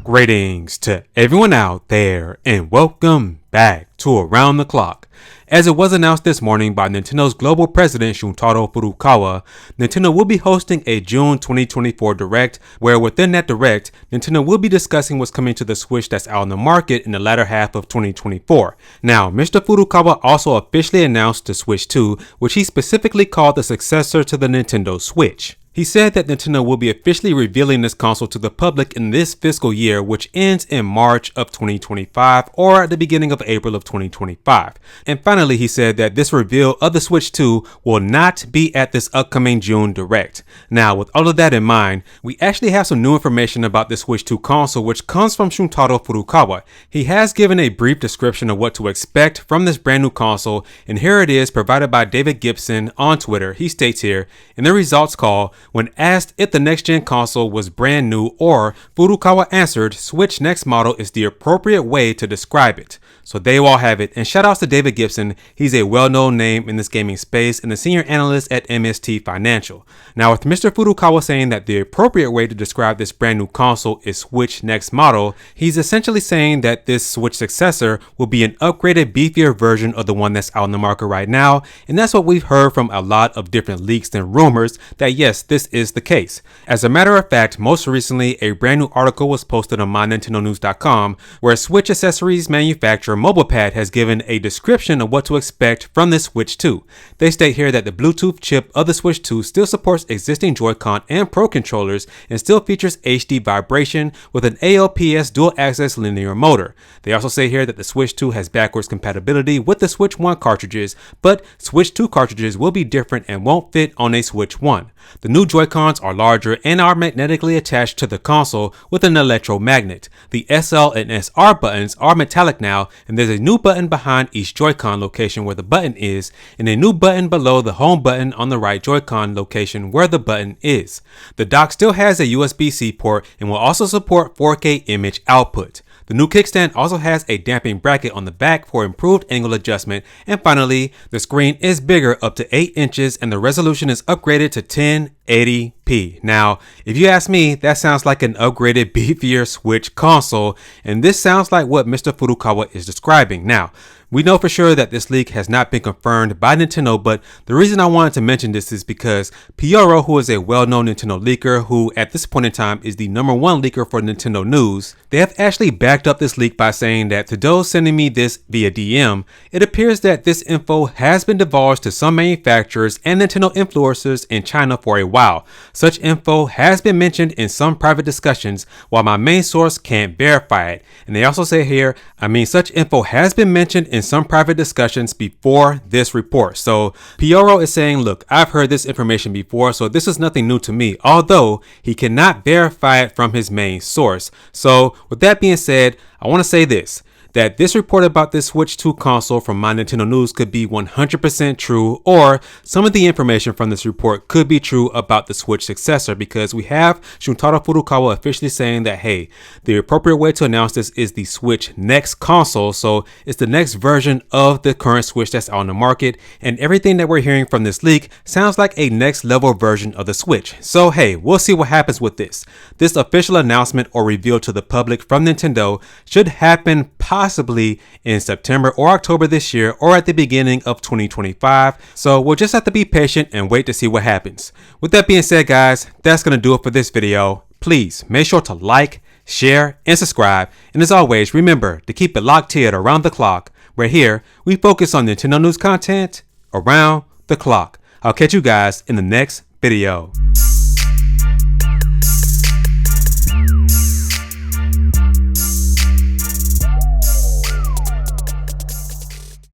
Greetings to everyone out there and welcome back to Around the Clock. As it was announced this morning by Nintendo's global president Shuntaro Furukawa, Nintendo will be hosting a June 2024 Direct, where within that Direct, Nintendo will be discussing what's coming to the Switch that's out in the market in the latter half of 2024. Now, Mr. Furukawa also officially announced the Switch 2, which he specifically called the successor to the Nintendo Switch. He said that Nintendo will be officially revealing this console to the public in this fiscal year, which ends in March of 2025 or at the beginning of April of 2025. And finally, he said that this reveal of the Switch 2 will not be at this upcoming June Direct. Now, with all of that in mind, we actually have some new information about the Switch 2 console, which comes from Shuntaro Furukawa. He has given a brief description of what to expect from this brand new console, and here it is, provided by David Gibson on Twitter. He states here, in the results call, when asked if the next-gen console was brand new or, Furukawa answered, Switch Next model is the appropriate way to describe it. So there you all have it, and shoutouts to David Gibson. He's a well-known name in this gaming space and a senior analyst at MST Financial. Now, with Mr. Furukawa saying that the appropriate way to describe this brand new console is Switch Next model, he's essentially saying that this Switch successor will be an upgraded, beefier version of the one that's out in the market right now, and that's what we've heard from a lot of different leaks and rumors that yes, this is the case. As a matter of fact, most recently, a brand new article was posted on MyNintendoNews.com where Switch accessories manufacturer MobilePad has given a description of what to expect from this Switch 2. They state here that the Bluetooth chip of the Switch 2 still supports existing Joy-Con and Pro controllers and still features HD vibration with an ALPS dual-access linear motor. They also say here that the Switch 2 has backwards compatibility with the Switch 1 cartridges, but Switch 2 cartridges will be different and won't fit on a Switch 1. The new Joy-Cons are larger and are magnetically attached to the console with an electromagnet. The SL and SR buttons are metallic now, and there's a new button behind each Joy-Con location where the button is, and a new button below the home button on the right Joy-Con location where the button is. The dock still has a USB-C port and will also support 4K image output. The new kickstand also has a damping bracket on the back for improved angle adjustment, and finally, the screen is bigger up to 8 inches and the resolution is upgraded to 1080p. Now, if you ask me, that sounds like an upgraded, beefier Switch console, and this sounds like what Mr. Furukawa is describing. Now, we know for sure that this leak has not been confirmed by Nintendo, but the reason I wanted to mention this is because Pyoro, who is a well-known Nintendo leaker, who at this point in time is the #1 leaker for Nintendo News, they have actually backed up this leak by saying that to those sending me this via DM, it appears that this info has been divulged to some manufacturers and Nintendo influencers in China for a while. Such info has been mentioned in some private discussions, while my main source can't verify it. And they also say here, such info has been mentioned in some private discussions before this report. So Pyoro is saying, look, I've heard this information before, so this is nothing new to me, although he cannot verify it from his main source. So with that being said, I want to say this, that this report about this Switch 2 console from My Nintendo News could be 100% true, or some of the information from this report could be true about the Switch successor, because we have Shuntaro Furukawa officially saying that, hey, the appropriate way to announce this is the Switch Next console, so it's the next version of the current Switch that's on the market, and everything that we're hearing from this leak sounds like a next level version of the Switch. So hey, we'll see what happens with this. This official announcement or reveal to the public from Nintendo should happen possibly in September or October this year, or at the beginning of 2025. So we'll just have to be patient and wait to see what happens. With that being said, guys, that's going to do it for this video. Please make sure to like, share, and subscribe. And as always, remember to keep it locked here at Around the Clock, where here we focus on Nintendo news content around the clock. I'll catch you guys in the next video.